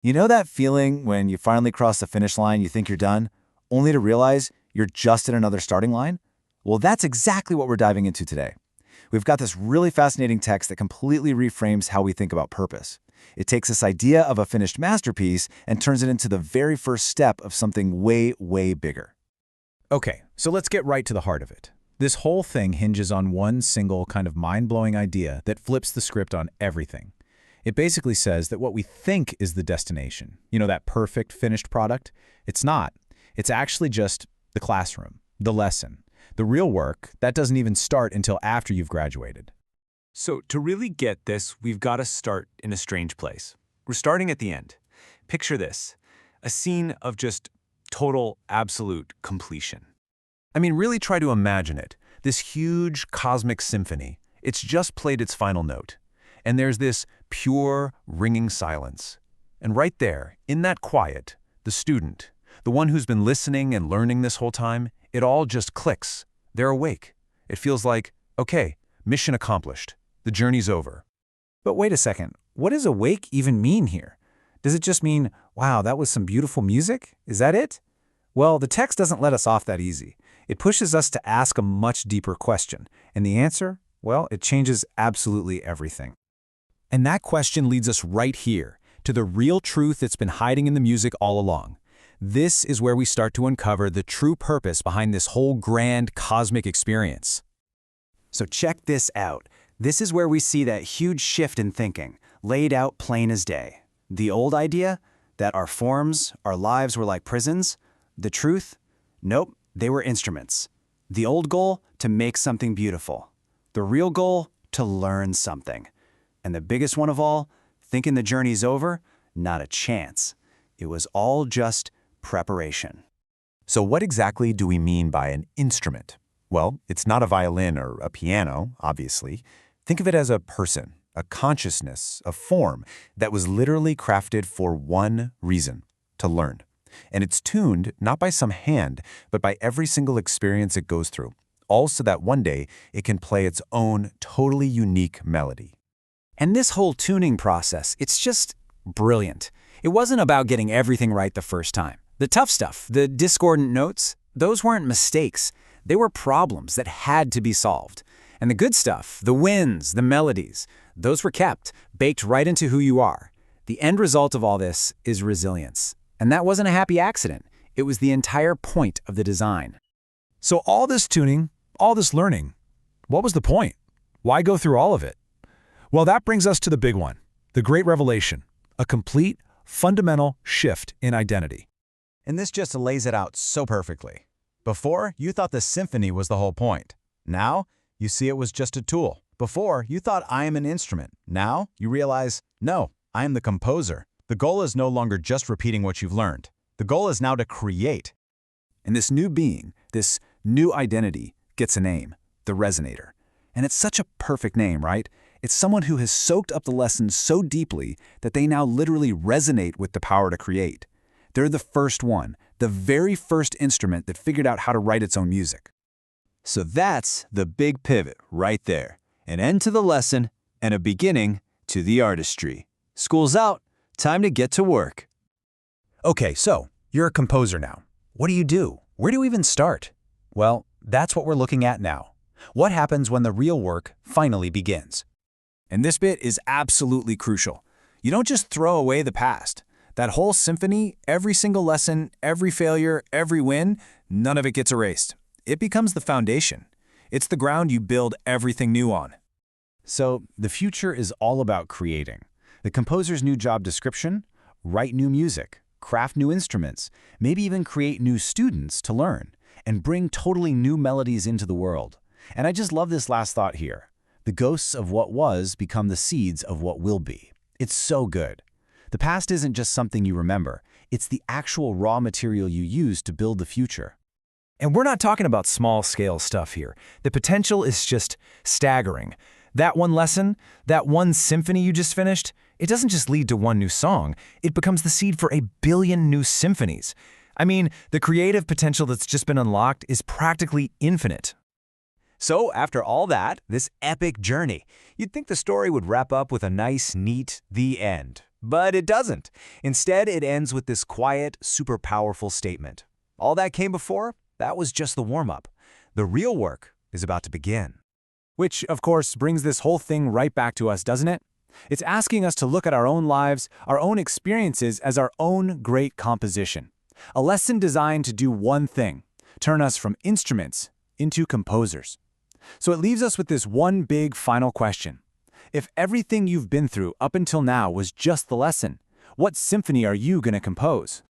You know that feeling when you finally cross the finish line, you think you're done, only to realize you're just at another starting line? Well, that's exactly what we're diving into today. We've got this really fascinating text that completely reframes how we think about purpose. It takes this idea of a finished masterpiece and turns it into the very first step of something way, way bigger. Okay, so let's get right to the heart of it. This whole thing hinges on one single kind of mind-blowing idea that flips the script on everything. It basically says that what we think is the destination, that perfect finished product, it's not. It's actually just the classroom, the lesson. The real work, that doesn't even start until after you've graduated. So to really get this, we've got to start in a strange place. We're starting at the end. Picture this, a scene of just total, absolute completion. I mean, really try to imagine it. This huge cosmic symphony. It's just played its final note. And there's this pure, ringing silence. And right there, in that quiet, the student, the one who's been listening and learning this whole time, it all just clicks. They're awake. It feels like, okay, mission accomplished. The journey's over. But wait a second, what does awake even mean here? Does it just mean, wow, that was some beautiful music? Is that it? Well, the text doesn't let us off that easy. It pushes us to ask a much deeper question. And the answer, well, it changes absolutely everything. And that question leads us right here, to the real truth that's been hiding in the music all along. This is where we start to uncover the true purpose behind this whole grand cosmic experience. So check this out. This is where we see that huge shift in thinking, laid out plain as day. The old idea, that our forms, our lives were like prisons. The truth? Nope, they were instruments. The old goal, to make something beautiful. The real goal, to learn something. And the biggest one of all, thinking the journey's over? Not a chance. It was all just preparation. So what exactly do we mean by an instrument? Well, it's not a violin or a piano, obviously. Think of it as a person, a consciousness, a form that was literally crafted for one reason, to learn. And it's tuned not by some hand, but by every single experience it goes through, all so that one day it can play its own totally unique melody. And this whole tuning process, it's just brilliant. It wasn't about getting everything right the first time. The tough stuff, the discordant notes, those weren't mistakes. They were problems that had to be solved. And the good stuff, the wins, the melodies, those were kept, baked right into who you are. The end result of all this is resilience. And that wasn't a happy accident. It was the entire point of the design. So all this tuning, all this learning, what was the point? Why go through all of it? Well, that brings us to the big one, the great revelation, a complete, fundamental shift in identity. And this just lays it out so perfectly. Before, you thought the symphony was the whole point. Now, you see it was just a tool. Before, you thought I am an instrument. Now, you realize, no, I am the composer. The goal is no longer just repeating what you've learned. The goal is now to create. And this new being, this new identity, gets a name, the Resonator. And it's such a perfect name, right? It's someone who has soaked up the lesson so deeply that they now literally resonate with the power to create. They're the first one, the very first instrument that figured out how to write its own music. So that's the big pivot right there. An end to the lesson and a beginning to the artistry. School's out, time to get to work. Okay, so you're a composer now. What do you do? Where do you even start? Well, that's what we're looking at now. What happens when the real work finally begins? And this bit is absolutely crucial. You don't just throw away the past. That whole symphony, every single lesson, every failure, every win, none of it gets erased. It becomes the foundation. It's the ground you build everything new on. So the future is all about creating. The composer's new job description? Write new music, craft new instruments, maybe even create new students to learn, and bring totally new melodies into the world. And I just love this last thought here. The ghosts of what was become the seeds of what will be. It's so good. The past isn't just something you remember. It's the actual raw material you use to build the future. And we're not talking about small-scale stuff here. The potential is just staggering. That one lesson, that one symphony you just finished, it doesn't just lead to one new song. It becomes the seed for 1 billion new symphonies. I mean, the creative potential that's just been unlocked is practically infinite. So after all that, this epic journey, you'd think the story would wrap up with a nice, neat, the end. But it doesn't. Instead, it ends with this quiet, super powerful statement. All that came before, that was just the warm-up. The real work is about to begin. Which, of course, brings this whole thing right back to us, doesn't it? It's asking us to look at our own lives, our own experiences as our own great composition. A lesson designed to do one thing: turn us from instruments into composers. So it leaves us with this one big final question. If everything you've been through up until now was just the lesson, what symphony are you going to compose?